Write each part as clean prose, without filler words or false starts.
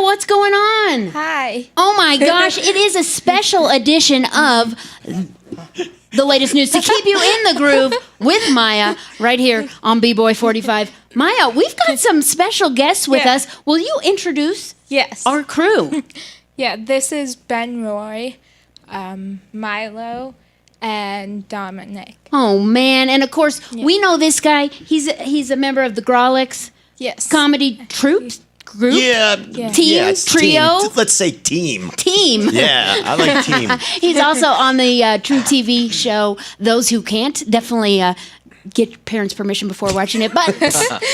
what's going on? Hi. Oh my gosh, it is a special edition of the latest news to keep you in the groove with Maya right here on B-Boy 45. Maya, we've got some special guests with us. Will you introduce our crew? This is Ben Roy, Milo, and Dominic. Oh man, and of course we know this guy. He's a member of the Grolics comedy troupe. Group? Team? Trio? Team. Let's say team. Team. Yeah, I like team. He's also on the True TV show, Those Who Can't. Definitely get parents' permission before watching it. But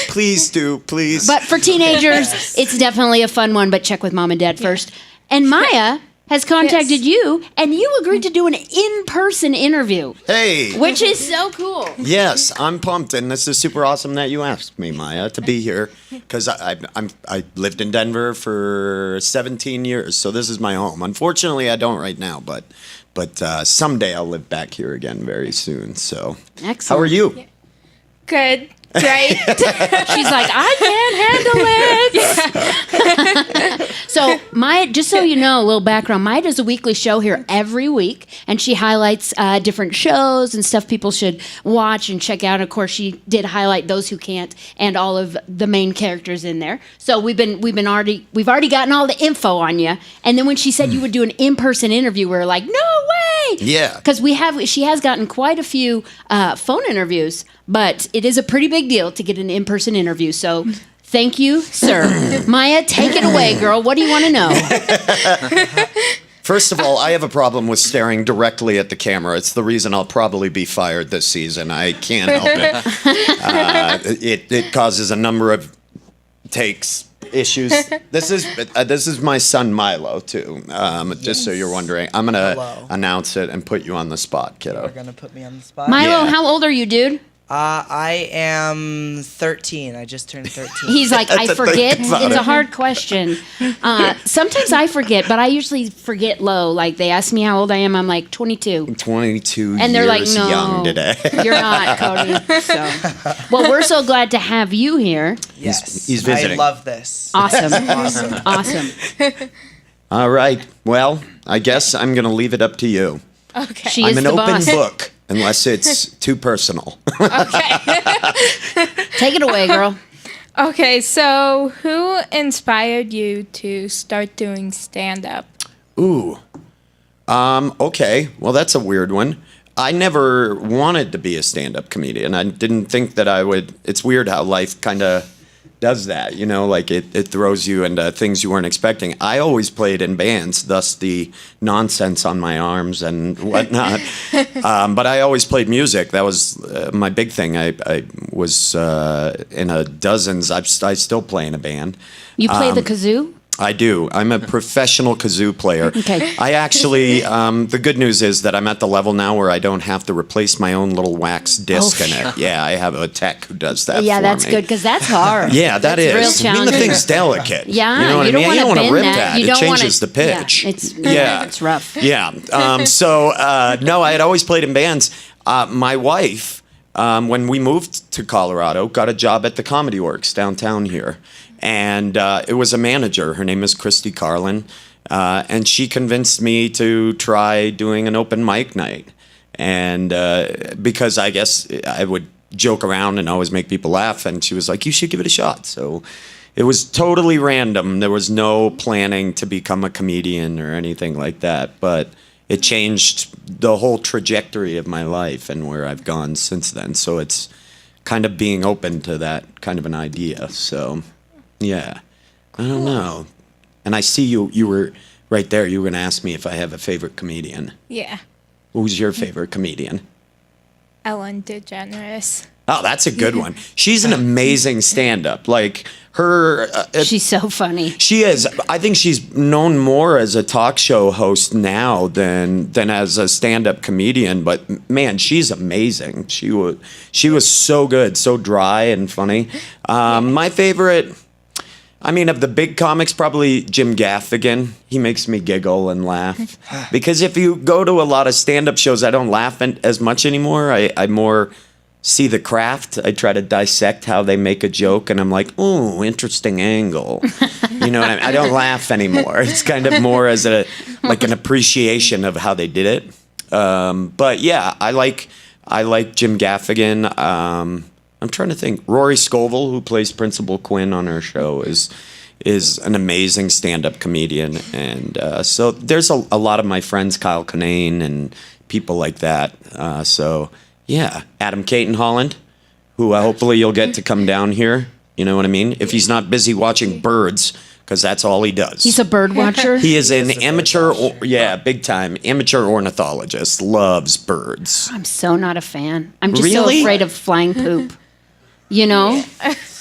Please do, please. But for teenagers, it's definitely a fun one, but check with mom and dad first. And Maya has contacted you, and you agreed to do an in-person interview. Hey. Which is so cool. Yes, I'm pumped, and this is super awesome that you asked me, Maya, to be here, because I lived in Denver for 17 years, so this is my home. Unfortunately, I don't right now, but someday I'll live back here again very soon. So, excellent. How are you? Good. Right? She's like, I can't handle it. So Maya, just so you know, a little background, Maya does a weekly show here every week, and she highlights different shows and stuff people should watch and check out. Of course, she did highlight Those Who Can't and all of the main characters in there. So we've already gotten all the info on you. And then when she said you would do an in-person interview, we were like, no way! Yeah. Because she has gotten quite a few phone interviews, but it is a pretty big deal to get an in-person interview. So thank you, sir. Maya, take it away, girl. What do you want to know? First of all, I have a problem with staring directly at the camera. It's the reason I'll probably be fired this season. I can't help it. It causes a number of takes, issues. This is my son Milo too. Just so you're wondering, I'm gonna announce it and put you on the spot, kiddo. You're gonna put me on the spot. Milo, how old are you, dude? I am 13. I just turned 13. He's like, I forget. It's a hard question. Sometimes I forget, but I usually forget low. Like, they ask me how old I am. I'm like, 22. 22 and they're years like, no, young today. You're not, Cody. So. Well, we're so glad to have you here. Yes. He's visiting. I love this. Awesome. Awesome. All right. Well, I guess I'm going to leave it up to you. Okay. She I'm is an the open boss. book, unless it's too personal. Okay. Take it away, girl. Okay, so who inspired you to start doing stand-up? Ooh. Okay. Well, that's a weird one. I never wanted to be a stand-up comedian. I didn't think that I would. It's weird how life kind of does that, you know, like it throws you into things you weren't expecting. I always played in bands, thus the nonsense on my arms and whatnot. But I always played music. That was my big thing. I was in a dozens. I still play in a band. You play the kazoo? I do. I'm a professional kazoo player. Okay. I actually, the good news is that I'm at the level now where I don't have to replace my own little wax disc in it. Yeah, I have a tech who does that Yeah, for that's me. good, because that's hard. Yeah, that is. Real I mean, the challenging. thing's delicate. Yeah, you know what I mean? You don't want to rip that. You It don't changes wanna, the pitch. Yeah, it's rough. Yeah. No, I had always played in bands. My wife, when we moved to Colorado, got a job at the Comedy Works downtown here. And it was a manager. Her name is Christy Carlin. And she convinced me to try doing an open mic night. And because I guess I would joke around and always make people laugh. And she was like, you should give it a shot. So it was totally random. There was no planning to become a comedian or anything like that. But it changed the whole trajectory of my life and where I've gone since then. So it's kind of being open to that kind of an idea. So... yeah, I don't know. And I see you were right there. You were going to ask me if I have a favorite comedian. Yeah. Who's your favorite comedian? Ellen DeGeneres. Oh, that's a good one. She's an amazing stand-up. Like, her... she's so funny. She is. I think she's known more as a talk show host now than as a stand-up comedian. But, man, she's amazing. She was so good, so dry and funny. My favorite... I mean, of the big comics, probably Jim Gaffigan. He makes me giggle and laugh. Because if you go to a lot of stand-up shows, I don't laugh as much anymore. I more see the craft. I try to dissect how they make a joke, and I'm like, ooh, interesting angle. You know what I mean? I don't laugh anymore. It's kind of more as an appreciation of how they did it. But yeah, I like Jim Gaffigan. I'm trying to think. Rory Scovel, who plays Principal Quinn on our show, is an amazing stand-up comedian, and so there's a lot of my friends, Kyle Kinane and people like that. So yeah, Adam Caton Holland, who hopefully you'll get to come down here. You know what I mean? If he's not busy watching birds, because that's all he does. He's a bird watcher. He is an amateur, big time amateur ornithologist. Loves birds. I'm so not a fan. I'm just Really? so afraid of flying poop. You know,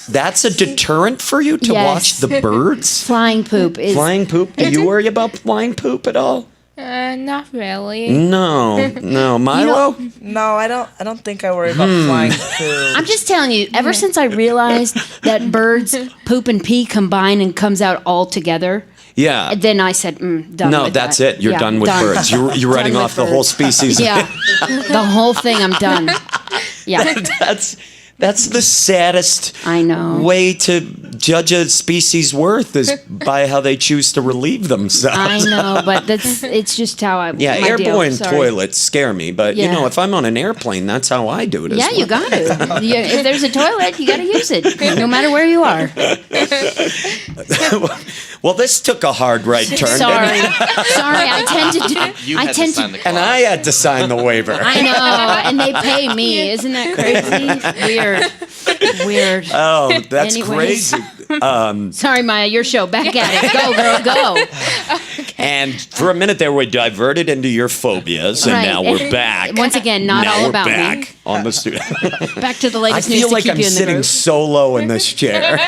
That's a deterrent for you to Yes. watch the birds? flying poop is. Flying poop? Do you worry about flying poop at all? Not really. No. Milo? No, I don't think I worry about flying poop. I'm just telling you. Ever since I realized that birds poop and pee combine and comes out all together, Yeah. then I said, done. No, with that's that. it. You're Yeah, done with birds. You're writing Done off with the whole birds. species. Yeah, the whole thing. I'm done. Yeah, That's the saddest I know. way to judge a species' worth is by how they choose to relieve themselves. I know, but it's just how I. Yeah, my deal. airborne Sorry. toilets scare me, but you Yeah. know, if I'm on an airplane, that's how I do it. Yeah, you got to. If there's a toilet, you got to use it, no matter where you are. Well, this took a hard right turn. Sorry, didn't it? sorry. I tend to do. You I had tend to sign to. the And clause. I had to sign the waiver. I know, and they pay me. Isn't that crazy? Weird. Oh, that's Anyways. crazy. Sorry, Maya. Your show. Back at it. Go, girl. Go. And for a minute there, we diverted into your phobias, and Right. now we're back. Once again, not now all we're about back me. on the studio. Back to the I latest news feel to like keep I'm you in the sitting group. solo in this chair.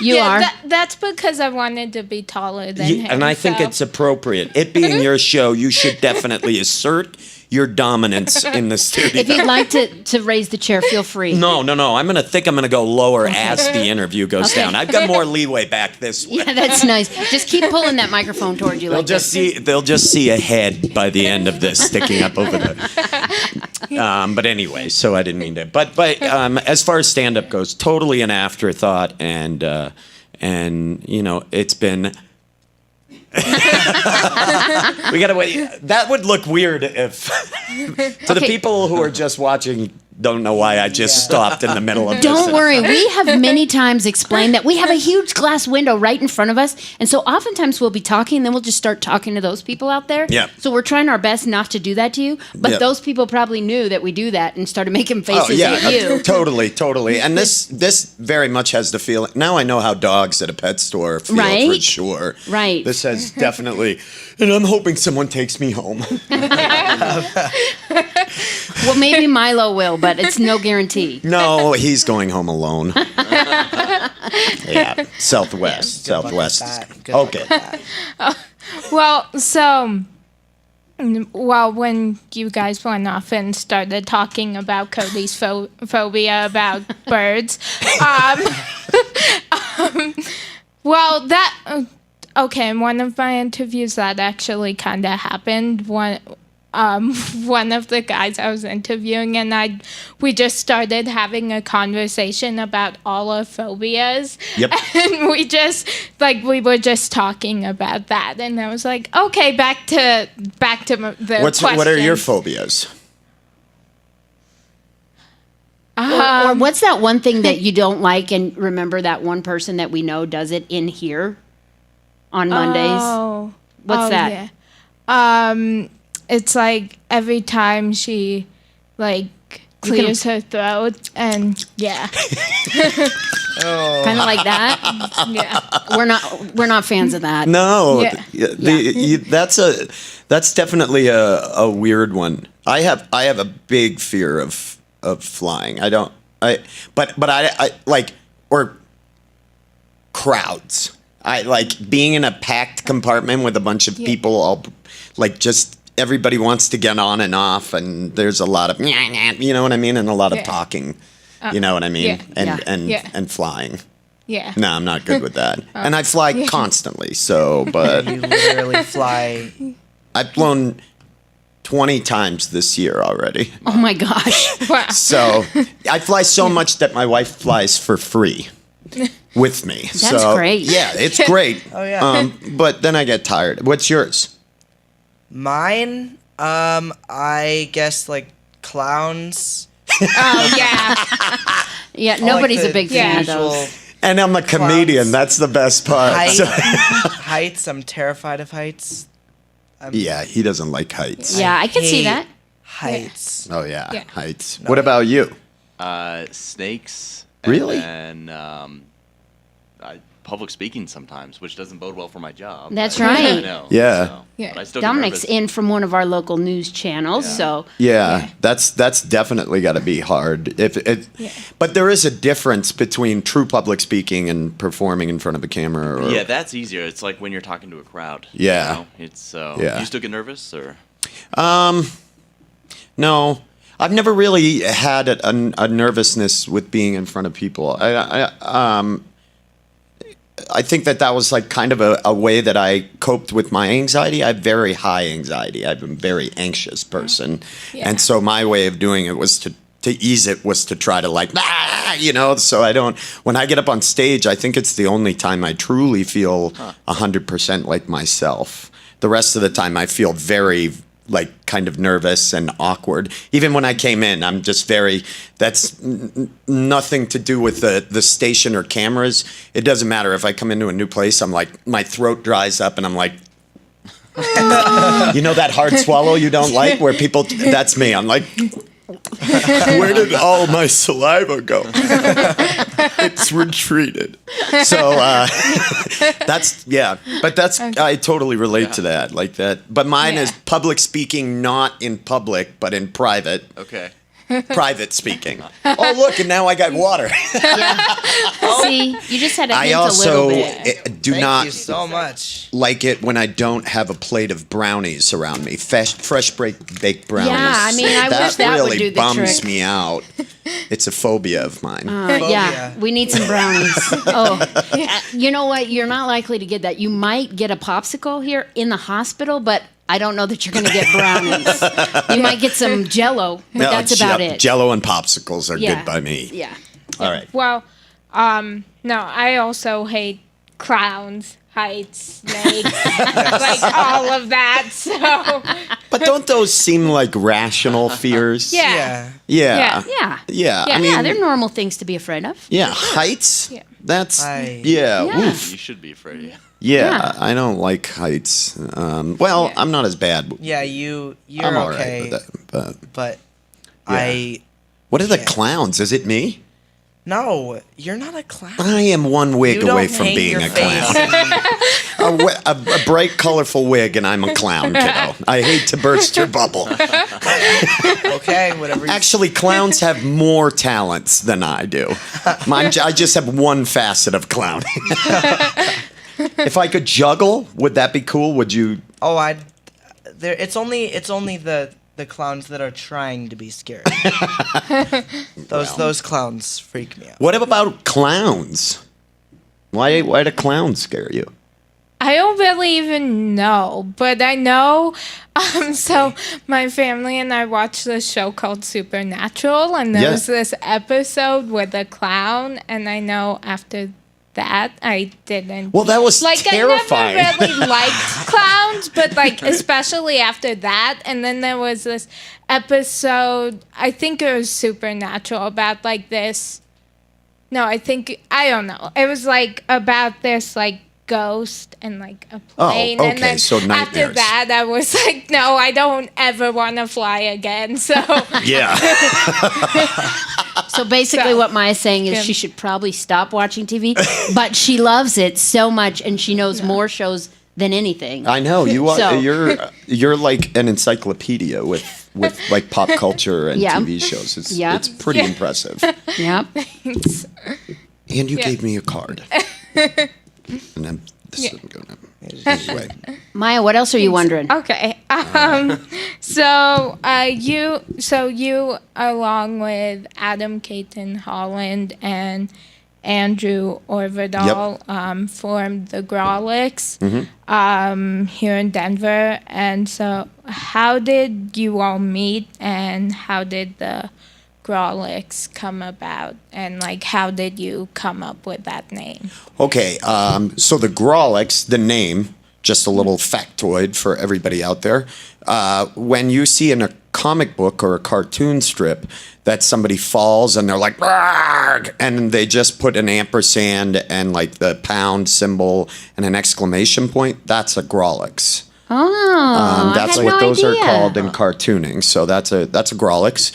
You are. That's because I wanted to be taller than him. And I think so. it's appropriate. It being your show, you should definitely assert your dominance in the studio. If you'd like to raise the chair, feel free. No. I'm gonna go lower as the interview goes Okay. down. I've got more leeway back this way. Yeah, that's nice. Just keep pulling that microphone toward you. They'll Like just this. see a head by the end of this sticking up over the. But anyway, so I didn't mean to. But as far as stand up goes, totally an afterthought, and you know it's been. We gotta wait. That would look weird if to the Okay. people who are just watching don't know why I just stopped in the middle of this. Don't worry. We have many times explained that we have a huge glass window right in front of us. And so oftentimes we'll be talking and then we'll just start talking to those people out there. Yeah. So we're trying our best not to do that to you. But Yeah. those people probably knew that we do that and started making faces at you. Totally. And this very much has the feeling. Now I know how dogs at a pet store feel for Right? sure. Right. This has definitely, and I'm hoping someone takes me home. Well, maybe Milo will, but it's no guarantee. No, he's going home alone. Yeah, Southwest. Good luck with Southwest. that. Good luck Okay. with that. Well, so, when you guys went off and started talking about Cody's phobia about birds, well, that, okay, in one of my interviews, that actually kind of happened. One of the guys I was interviewing and we just started having a conversation about all our phobias. Yep. And we were just talking about that, and I was like, okay, back to the What are your questions. phobias? Or what's that one thing that you don't like and remember that one person that we know does it in here on Mondays? Oh, What's that? Yeah. It's like every time she clears her throat, and yeah, Kind of like that? yeah. We're not fans of that. No, Yeah. that's definitely a weird one. I have a big fear of flying. But I like or crowds. I like being in a packed compartment with a bunch of people. All like just everybody wants to get on and off, and there's a lot of you know what I mean, and a lot of Yeah. talking. You know what I mean, yeah. and Yeah. and flying. Yeah. No, I'm not good with that. And I fly constantly. So, but You literally fly. I've flown 20 times this year already. Oh my gosh. Wow. So I fly so much that my wife flies for free. with me. That's great. Yeah, it's great. Oh, yeah. But then I get tired. What's yours? Mine, I guess like clowns. Oh yeah. Yeah, I like nobody's the a big fan of usual those. And I'm a comedian. That's the best part. Height, So- heights. I'm terrified of heights. yeah, he doesn't like heights. Yeah, I can see hate that. Heights. Oh yeah, Yeah. heights. What about you? Snakes. Really? And public speaking sometimes, which doesn't bode well for my job. That's I right. know, Yeah. so, Yeah. but I still get Dominic's nervous. in from one of our local news channels, so Yeah, that's definitely got to be hard. But there is a difference between true public speaking and performing in front of a camera. Or, Yeah, that's easier. It's like when you're talking to a crowd. Yeah. You know? It's Yeah. You still get nervous or? No, I've never really had a nervousness with being in front of people. I think that was like kind of a way that I coped with my anxiety. I have very high anxiety. I'm a very anxious person. Yeah. And so my way of doing it was to ease it was to try to like, so I don't, when I get up on stage, I think it's the only time I truly feel 100% like myself. The rest of the time I feel very like kind of nervous and awkward. Even when I came in, I'm just very, that's nothing to do with the station or cameras. It doesn't matter if I come into a new place, I'm like, my throat dries up and I'm like, you know that hard swallow you don't like where people, that's me. I'm like, where did all my saliva go? It's retreated. So that's, but that's, I totally relate to that, like that. But mine is public speaking, not in public, but in private. Okay. Private speaking. Oh, look, and now I got water. see, you just had to I hint a also little bit. do Thank not you so much. like it when I don't have a plate of brownies around me. Fresh baked brownies. Yeah, I mean, I that wish that would really do the bums trick. me out. It's a phobia of mine. Yeah, Phobia. we need some brownies. You know what? You're not likely to get that. You might get a popsicle here in the hospital, but I don't know that you're going to get brownies. You might get some Jello, but No, that's about it. Jello and popsicles are Yeah. good by me. Yeah. All right. Well, no, I also hate clowns, heights, snakes, like all of that. So But don't those seem like rational fears? yeah. Yeah. Yeah. Yeah. I Yeah, mean, they're normal things to be afraid of. yeah, heights. Yeah. That's I- yeah. Yeah. Oof. You should be afraid. Yeah, Yeah. I don't like heights. Well, Yeah. I'm not as bad. Yeah, you're I'm all right okay. with that. But But Yeah. what are the Yeah. clowns? Is it me? no, you're not a clown. I am one wig You away don't from hang being your a clown. face. A bright, colorful wig, and I'm a clown, kiddo. I hate to burst your bubble. Okay, whatever. You Actually, clowns have more talents than I do. I just have one facet of clowning. If I could juggle, would that be cool? Would you? Oh, it's only the clowns that are trying to be scary. Those clowns freak me out. What about clowns? Why do clowns scare you? I don't really even know, but I know. So my family and I watched this show called Supernatural, and there Yeah. was this episode with a clown, and I know after that I didn't. Well, that was like terrifying. I never really liked clowns, but like especially after that, and then there was this episode. I think it was Supernatural about like this. No, I don't know. It was like about this like ghost and like a plane. And okay, then so after nightmares. that, I was like, no, I don't ever want to fly again. So Yeah. So basically, what Maya's saying is she should probably stop watching TV, but she loves it so much, and she knows more shows than anything. I know you are. So- You're like an encyclopedia with like pop culture and Yeah. TV shows. Yeah. It's pretty impressive. Yep. And you gave me a card. And then this isn't going to. Anyway. Maya, what else are you wondering? okay. So you along with Adam Caton Holland and Andrew Orvidal formed the Grawlix here in Denver. And so how did you all meet, and how did the Grawlix come about, and like how did you come up with that name? Okay, so the Grawlix, the name, just a little factoid for everybody out there. When you see in a comic book or a cartoon strip that somebody falls and they're like, "Argh!" and they just put an ampersand and like the pound symbol and an exclamation point, that's a Grawlix. Oh, That's I had what no those idea. are called in cartooning. So that's a Grawlix.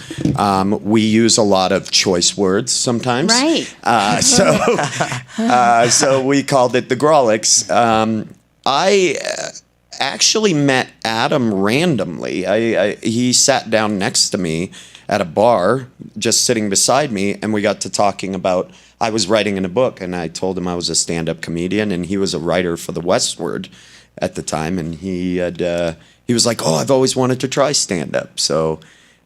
We use a lot of choice words sometimes. Right. So we called it the Grawlix. I actually met Adam randomly. He sat down next to me at a bar, just sitting beside me, and we got to talking about. I was writing in a book, and I told him I was a stand-up comedian, and he was a writer for the Westward at the time, and he was like, "Oh, I've always wanted to try stand-up." So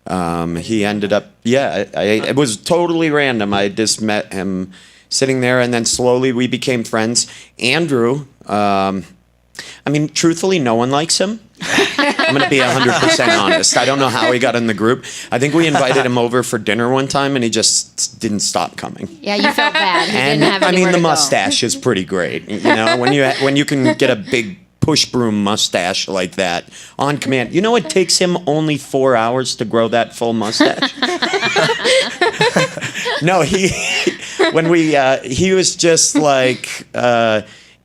he ended up, it was totally random. I just met him sitting there, and then slowly we became friends. Andrew, I mean, truthfully, no one likes him. I'm going to be 100% honest. I don't know how he got in the group. I think we invited him over for dinner one time, and he just didn't stop coming. Yeah, you felt bad. He And didn't have I mean, anywhere the to go. mustache is pretty great. You know, when you can get a big push broom mustache like that on command. You know, it takes him only 4 hours to grow that full mustache. No, he was just like.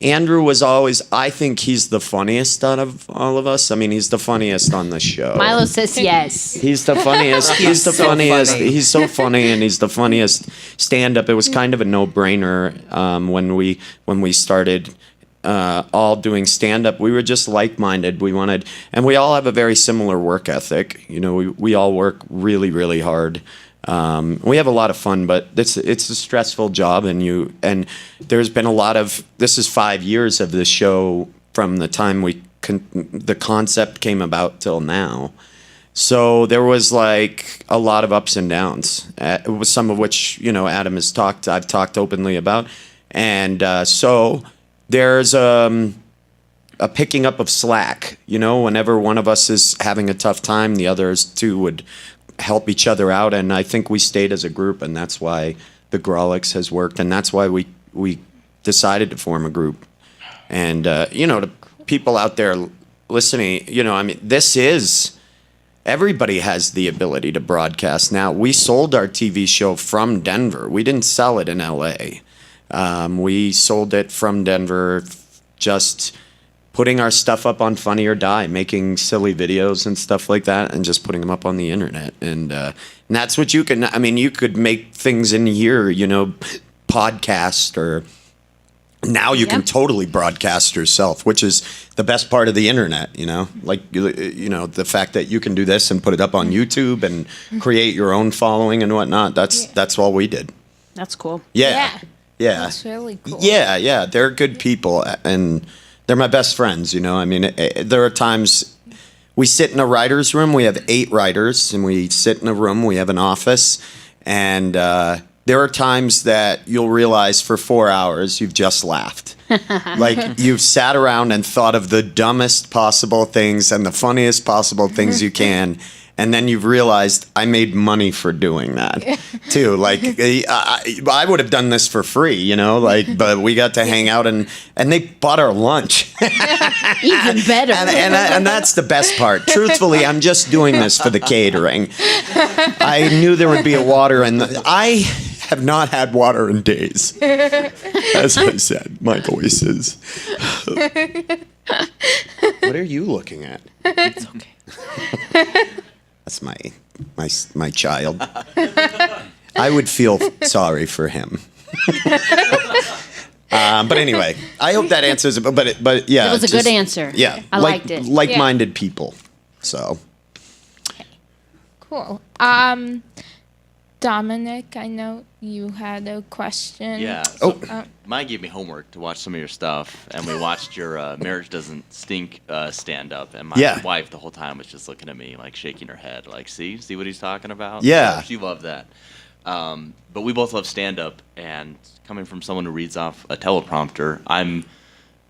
Andrew was always, I think he's the funniest out of all of us. I mean, he's the funniest on the show. Milo says yes. He's the funniest. He's the so funniest. funny. He's so funny, and he's the funniest stand-up. It was kind of a no-brainer when we started all doing stand-up. We were just like-minded. And we all have a very similar work ethic. You know, we all work really, really hard. We have a lot of fun, but it's a stressful job, and there's been a lot of. This is 5 years of the show from the time the concept came about till now. So there was like a lot of ups and downs, some of which I've talked openly about, and so there's a picking up of slack. You know, whenever one of us is having a tough time, the others two would help each other out, and I think we stayed as a group, and that's why the Grawlix has worked, and that's why we decided to form a group. And to people out there listening, I mean, everybody has the ability to broadcast now. We sold our TV show from Denver. We didn't sell it in LA. We sold it from Denver, just putting our stuff up on Funny or Die, making silly videos and stuff like that, and just putting them up on the internet. And that's what you can. I mean, you could make things in here, podcast, or now you can totally broadcast yourself, which is the best part of the internet. Like the fact that you can do this and put it up on YouTube and create your own following and whatnot. That's all we did. That's cool. Yeah. That's really cool. Yeah. They're good people, and they're my best friends, I mean, there are times we sit in a writer's room. We have 8 writers, and we sit in a room. We have an office. And there are times that you'll realize for 4 hours you've just laughed. Like you've sat around and thought of the dumbest possible things and the funniest possible things you can. And then you've realized I made money for doing that too. Like I would have done this for free, but we got to hang out and they bought our lunch. Even better. and that's the best part. Truthfully, I'm just doing this for the catering. I knew there would be a water, and I have not had water in days. As I said, Mike always says. What are you looking at? It's okay. That's my child. I would feel sorry for him. But anyway, I hope that answers it. But yeah, It was a good answer. Yeah, I liked it. Like-minded people. So Cool. Dominic, I know you had a question. Yeah. So Mike gave me homework to watch some of your stuff, and we watched your Marriage Doesn't Stink stand-up, and my wife the whole time was just looking at me, like shaking her head, like, see what he's talking about? Yeah. So she loved that. But we both love stand-up, and coming from someone who reads off a teleprompter, I'm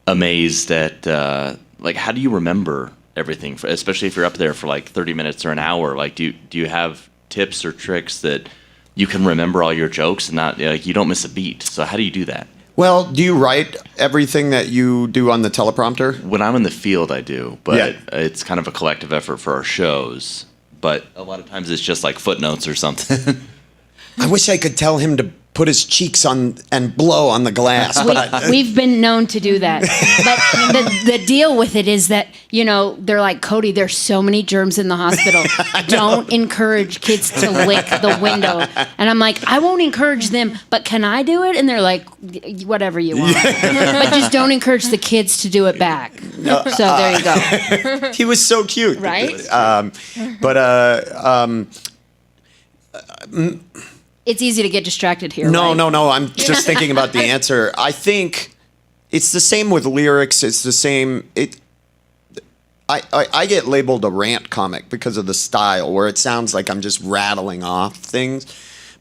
amazed at, how do you remember everything, especially if you're up there for, 30 minutes or an hour? Like, do you have tips or tricks that you can remember all your jokes and not like you don't miss a beat. So how do you do that? Well, do you write everything that you do on the teleprompter? When I'm in the field, I do, but it's kind of a collective effort for our shows. But a lot of times it's just like footnotes or something. I wish I could tell him to put his cheeks on and blow on the glass. We've been known to do that. But the deal with it is that, they're like, Cody, there's so many germs in the hospital. Don't encourage kids to lick the window. And I'm like, I won't encourage them, but can I do it? And they're like, whatever you want. But just don't encourage the kids to do it back. So there you go. He was so cute. Right? It's easy to get distracted here. No. Right? I'm just thinking about the answer. I think it's the same with lyrics. It's the same. I get labeled a rant comic because of the style, where it sounds like I'm just rattling off things.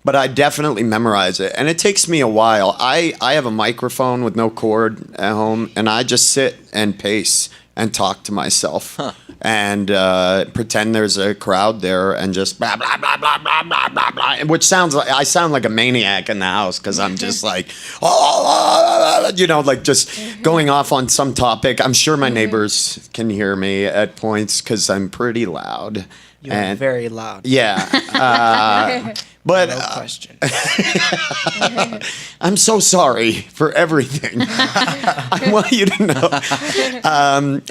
But I definitely memorize it, and it takes me a while. I have a microphone with no cord at home, and I just sit and pace and talk to myself. And pretend there's a crowd there and just blah, blah, blah, blah, blah, blah, blah, blah. Which sounds like I sound like a maniac in the house because I'm just like, like just going off on some topic. I'm sure my neighbors can hear me at points because I'm pretty loud. You're very loud. Yeah. But No question. I'm so sorry for everything. I want you to know.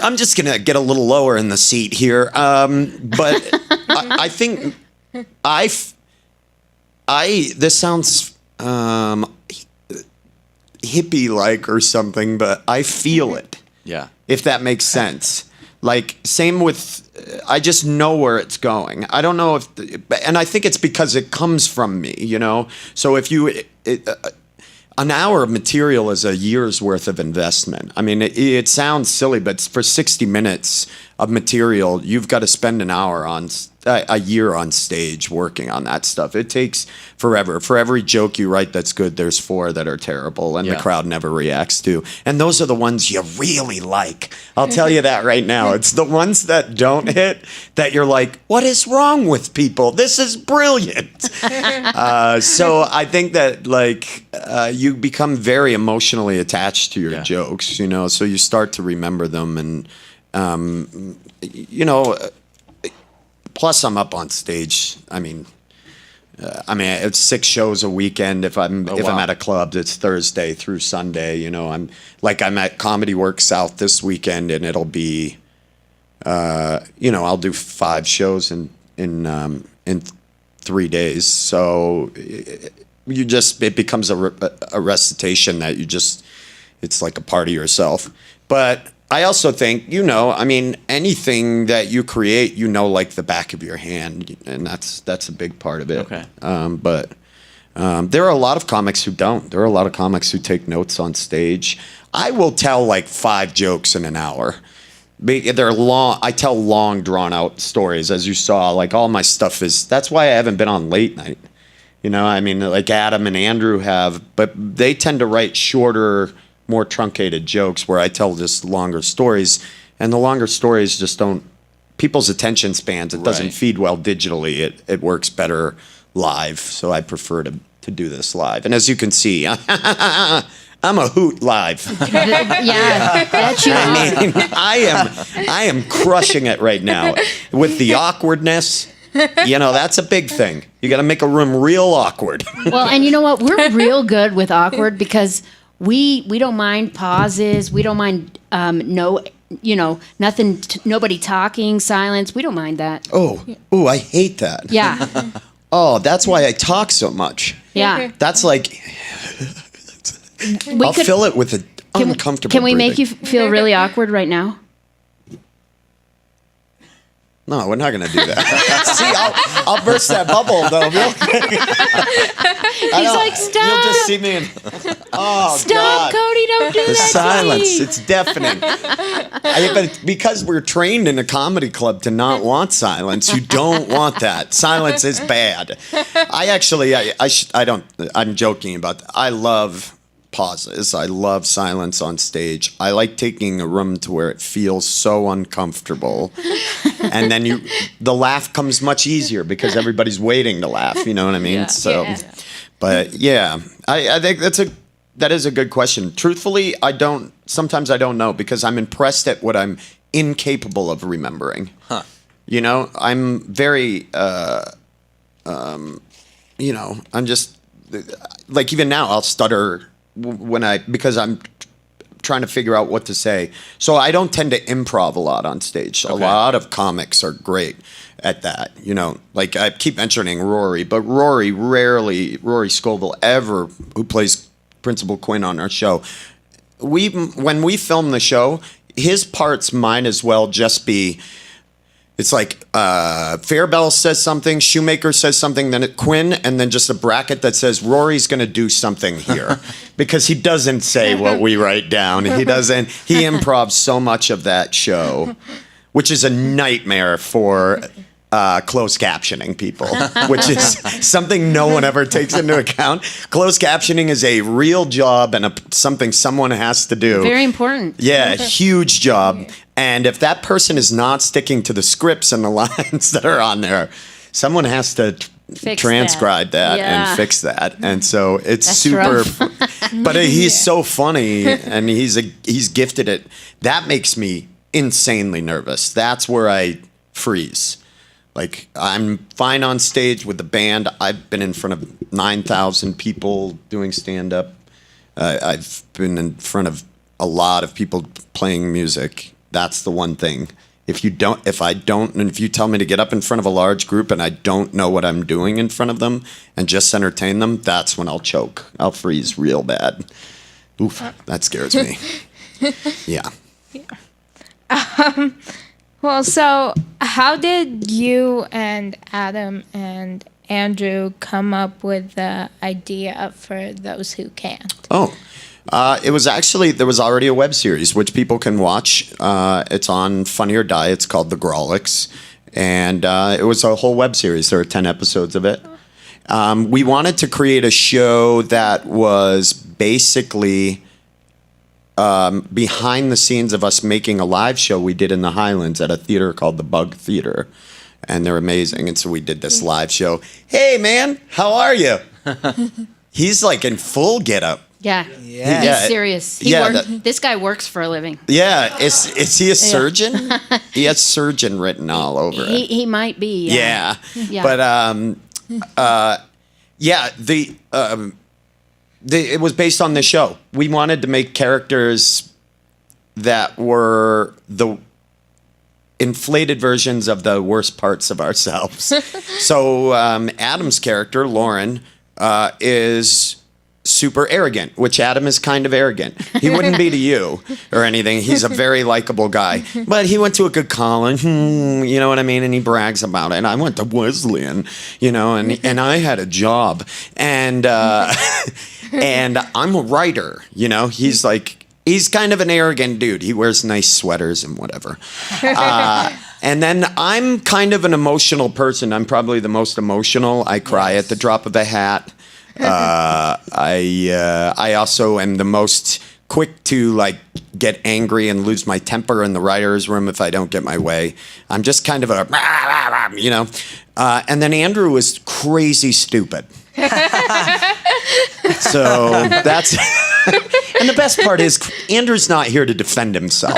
I'm just going to get a little lower in the seat here. But I think this sounds hippie-like or something, but I feel it. Yeah. If that makes sense. Like, same with, I just know where it's going. I don't know and I think it's because it comes from me, So if an hour of material is a year's worth of investment. I mean, it sounds silly, but for 60 minutes of material, you've got to spend an hour a year on stage working on that stuff. It takes forever. For every joke you write that's good, there's 4 that are terrible and the crowd never reacts to. And those are the ones you really like. I'll tell you that right now. It's the ones that don't hit that you're like, what is wrong with people? This is brilliant. So I think that you become very emotionally attached to your jokes, so you start to remember them and, plus, I'm up on stage. I mean, it's 6 shows a weekend. If I'm at a club, it's Thursday through Sunday. I'm at Comedy Works South this weekend, and it'll be, I'll do 5 shows in 3 days. So it becomes a recitation that it's like a part of yourself. But I also think, anything that you create, like the back of your hand, and that's a big part of it. Okay. But there are a lot of comics who don't. There are a lot of comics who take notes on stage. I will tell 5 jokes in an hour. They're long. I tell long, drawn out stories, as you saw. All my stuff that's why I haven't been on late night. Adam and Andrew have, but they tend to write shorter, more truncated jokes where I tell just longer stories, and the longer stories just don't, people's attention spans, it doesn't feed well digitally. It works better live, so I prefer to do this live. And as you can see, I'm a hoot live. Yeah, that's you. I am crushing it right now with the awkwardness. That's a big thing. You got to make a room real awkward. Well, and you know what? We're real good with awkward because we don't mind pauses. We don't mind nothing. Nobody talking, silence. We don't mind that. Oh, I hate that. Yeah. Oh, that's why I talk so much. Yeah. That's like I'll fill it with an uncomfortable. Can we breathing. make you feel really awkward right now? No, we're not going to do that. See, I'll burst that bubble though real quick. He's like, stop. You'll just see me and stop, God. Cody, don't do The that. silence, to me. it's deafening. But because we're trained in a comedy club to not want silence, you don't want that. Silence is bad. I'm joking about that. I love pauses. I love silence on stage. I like taking a room to where it feels so uncomfortable. And then the laugh comes much easier because everybody's waiting to laugh, you know what I mean? Yeah. So, Yeah. but yeah, I think that is a good question. Truthfully, sometimes I don't know because I'm impressed at what I'm incapable of remembering. Huh. You know, I'm very, you know, I'm just, like even now I'll stutter because I'm trying to figure out what to say. So I don't tend to improv a lot on stage. Okay. A lot of comics are great at that. You know, like I keep mentioning Rory, but Rory Scovel who plays Principal Quinn on our show. When we film the show, his parts might as well just be, it's like Fairbell says something, Shoemaker says something, then Quinn, and then just a bracket that says Rory's going to do something here because he doesn't say what we write down. He improvs so much of that show, which is a nightmare for closed captioning people, which is something no one ever takes into account. Closed captioning is a real job and something someone has to do. Very important. Yeah, huge job. And if that person is not sticking to the scripts and the lines that are on there, someone has to transcribe that Yeah. and fix that. And so it's That's super. rough. But he's so funny and he's gifted at. That makes me insanely nervous. That's where I freeze. Like I'm fine on stage with the band. I've been in front of 9,000 people doing stand up. I've been in front of a lot of people playing music. That's the one thing. If you tell me to get up in front of a large group and I don't know what I'm doing in front of them and just entertain them, that's when I'll choke. I'll freeze real bad. Oof, that scares me. Yeah. Well, so how did you and Adam and Andrew come up with the idea for Those Who Can't? Oh, there was already a web series which people can watch. It's on Funny or Die. It's called The Grawlix. And it was a whole web series. There are 10 episodes of it. We wanted to create a show that was basically behind the scenes of us making a live show we did in the Highlands at a theater called the Bug Theater. And they're amazing. And so we did this live show. Hey, man, how are you? He's like in full getup. Yeah. Yeah. He's serious. This guy works for a living. Yeah. Is he a surgeon? He has surgeon written all over it. He might be. Yeah. Yeah. But it was based on the show. We wanted to make characters that were the inflated versions of the worst parts of ourselves. So Adam's character, Lauren, is super arrogant, which Adam is kind of arrogant. He wouldn't be to you or anything. He's a very likable guy. But he went to a good college, you know what I mean? And he brags about it. And I went to Wesleyan, you know, and I had a job. And and I'm a writer, you know. He's kind of an arrogant dude. He wears nice sweaters and whatever. And then I'm kind of an emotional person. I'm probably the most emotional. I cry at the drop of a hat. I also am the most quick to like get angry and lose my temper in the writer's room if I don't get my way. I'm just kind of a, you know. And then Andrew was crazy stupid. So that's... And the best part is Andrew's not here to defend himself.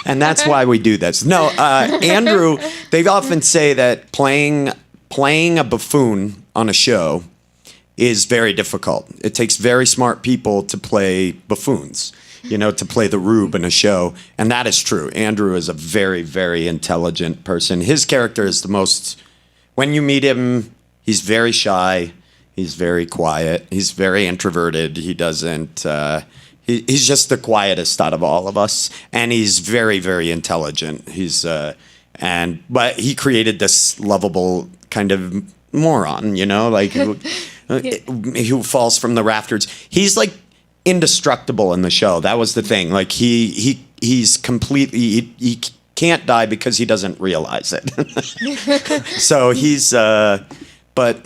And that's why we do this. No, Andrew, they often say that playing a buffoon on a show is very difficult. It takes very smart people to play buffoons, you know, to play the rube in a show. And that is true. Andrew is a very, very intelligent person. His character is the most... When you meet him, he's very shy. He's very quiet. He's very introverted. He doesn't... He's just the quietest out of all of us, and he's very, very intelligent. But he created this lovable kind of moron, you know, like who falls from the rafters. He's like indestructible in the show. That was the thing. Like he's completely he can't die because he doesn't realize it. So he's but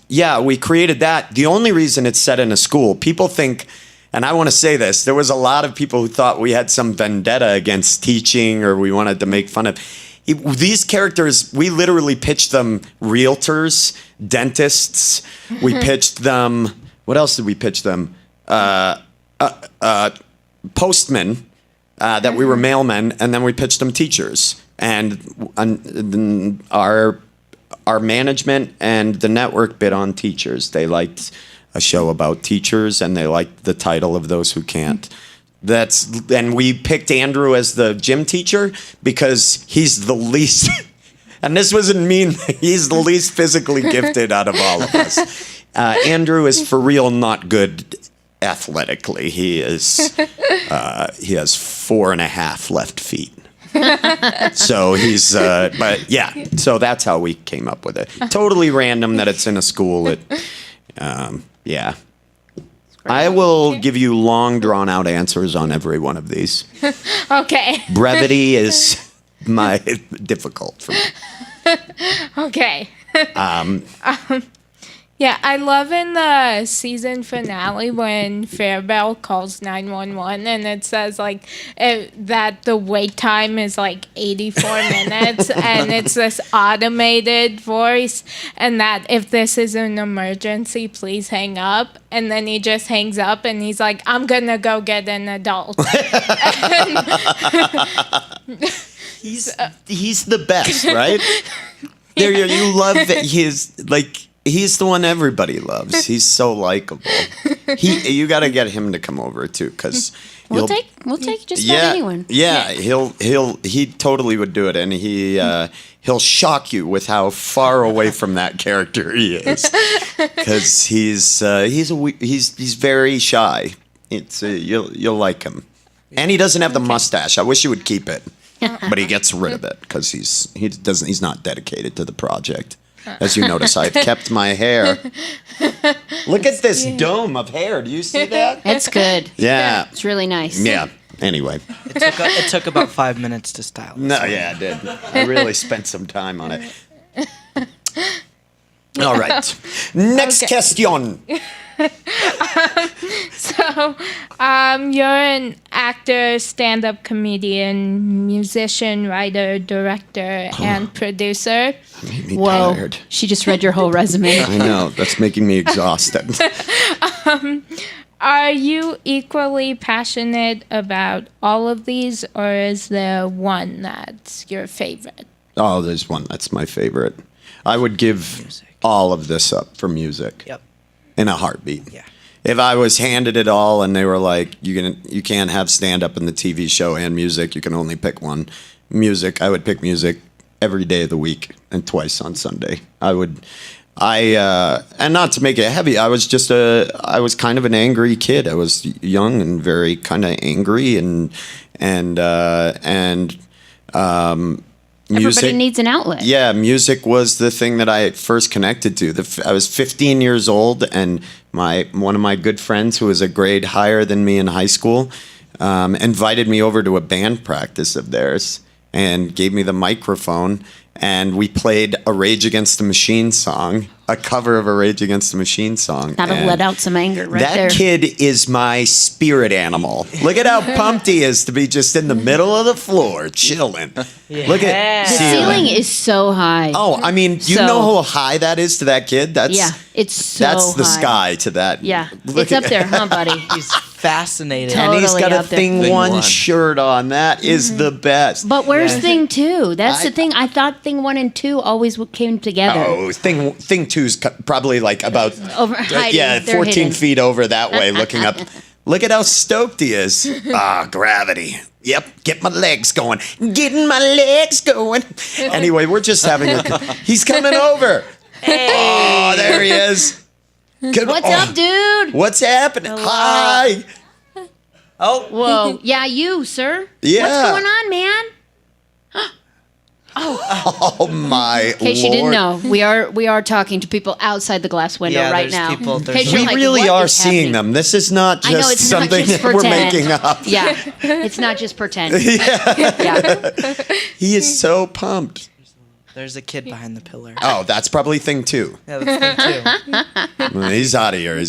yeah, we created that. The only reason it's set in a school, people think. and I want to say this, there was a lot of people who thought we had some vendetta against teaching or we wanted to make fun of. These characters, we literally pitched them realtors, dentists. We pitched them, what else did we pitch them? Postmen, that we were mailmen, and then we pitched them teachers. And our management and the network bid on teachers. They liked a show about teachers, and they liked the title of Those Who Can't. And we picked Andrew as the gym teacher because he's the least, and this wasn't mean, he's the least physically gifted out of all of us. Andrew is for real not good athletically. He has 4.5 left feet. So he's, but yeah, so that's how we came up with it. Totally random that it's in a school. Yeah. I will give you long, drawn-out answers on every one of these. Okay. Brevity is difficult for me. Okay. Yeah, I love in the season finale when Fairbell calls 911 and it says that the wait time is 84 minutes and it's this automated voice and that if this is an emergency, please hang up. And then he just hangs up and he's like, I'm gonna go get an adult. He's the best, right? There, you love that he's the one everybody loves. He's so likable. You got to get him to come over too, because we'll take just about anyone. Yeah, he totally would do it, and he'll shock you with how far away from that character he is, because he's very shy. You'll like him, and he doesn't have the mustache. I wish he would keep it, but he gets rid of it because he's not dedicated to the project. As you notice, I've kept my hair. Look at this dome of hair. Do you see that? It's good. Yeah. It's really nice. Yeah. Anyway. It took about 5 minutes to style. No, yeah, it did. I really spent some time on it. All right. Next question. So, you're an actor, stand-up comedian, musician, writer, director, and producer. Made me Whoa. tired. She just read your whole resume. I know. That's making me exhausted. Are you equally passionate about all of these, or is there one that's your favorite? Oh, there's one that's my favorite. I would give all of this up for music. Yep. In a heartbeat. Yeah. If I was handed it all and they were like, you can't have stand-up in the TV show and music, you can only pick one. Music, I would pick music every day of the week and twice on Sunday. And not to make it heavy, I was kind of an angry kid. I was young and very kind of angry and music. Everybody needs an outlet. Yeah, music was the thing that I first connected to. I was 15 years old, and one of my good friends, who was a grade higher than me in high school, invited me over to a band practice of theirs and gave me the microphone, and we played a Rage Against the Machine song, a cover of a Rage Against the Machine song. That'll let out some anger right there. That kid is my spirit animal. Look at how pumped he is to be just in the middle of the floor, chilling. Yeah. Look at The ceiling is so high. Oh, I mean, you know how high that is to that kid? That's the high. sky to that. Yeah, it's up there, huh, buddy? He's fascinated. And he's got a up there. thing one one. shirt on. That is the best. But where's Thing 2? That's the thing. I thought Thing 1 and 2 always came together. Oh, thing two's probably like about hiding. They're 14 hidden. feet over that way, looking up. Look at how stoked he is. Gravity. Yep, get my legs going. Getting my legs going. Anyway, we're just having he's coming over. Hey. Oh, there he is. What's up, dude? What's happening? Hello. Hi. Oh, Whoa. Yeah, you, sir. Yeah. What's going on, man? Oh my In case you didn't know, we are talking to people outside the glass window Yeah, right there's now. people- In there's case We you're like, really what are is seeing happening? them. This is not I know just it's not something just that we're pretend. making up. Yeah, it's not just pretend. Yeah. He is so pumped. There's a kid behind the pillar. Oh, that's probably thing 2. Yeah, that's thing 2. He's out of here.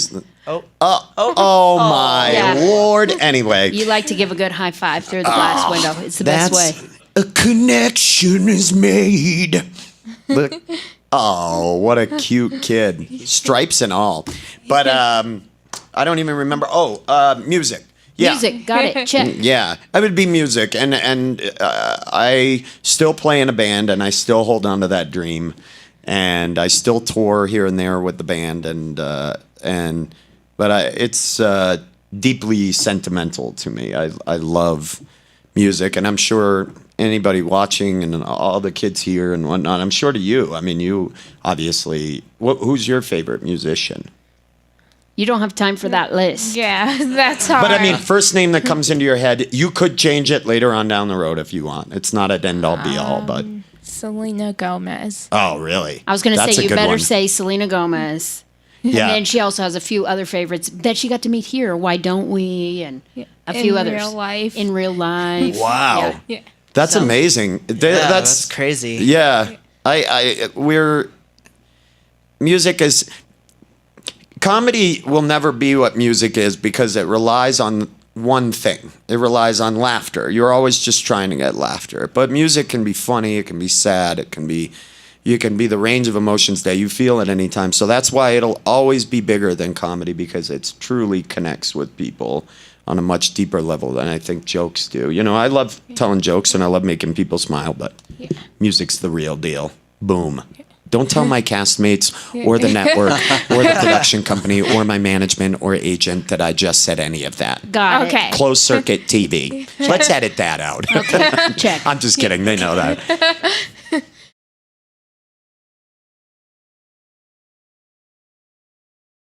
Oh. Oh my Yeah. Lord. Anyway. You like to give a good high five through the glass window. It's the best way. A connection is made. Look. Oh, what a cute kid. Stripes and all. But I don't even remember. Music. Yeah. Music, got it. Check. Yeah, it would be music, and I still play in a band, and I still hold on to that dream, and I still tour here and there with the band, it's deeply sentimental to me. I love music, and I'm sure anybody watching and all the kids here and whatnot, I'm sure to you. I mean, you obviously. Who's your favorite musician? You don't have time for that list. Yeah, that's hard. But I mean, first name that comes into your head, you could change it later on down the road if you want. It's not an end all be all, but. Selena Gomez. Oh, really? I was going to That's say, a you good better one. say Selena Gomez. Yeah. And then she also has a few other favorites that she got to meet here. Why Don't We? And a few In others. real life. In real life. Wow. Yeah. Yeah. That's amazing. That's crazy. Yeah. Music is. Comedy will never be what music is because it relies on one thing. It relies on laughter. You're always just trying to get laughter. But music can be funny, it can be sad, you can be the range of emotions that you feel at any time. So that's why it'll always be bigger than comedy, because it truly connects with people on a much deeper level than I think jokes do. You know, I love telling jokes and I love making people smile, but music's the real deal. Boom. Don't tell my castmates or the network or the production company or my management or agent that I just said any of that. Got it. Okay. Closed circuit TV. Let's edit that out. Okay, check. I'm just kidding. They know that.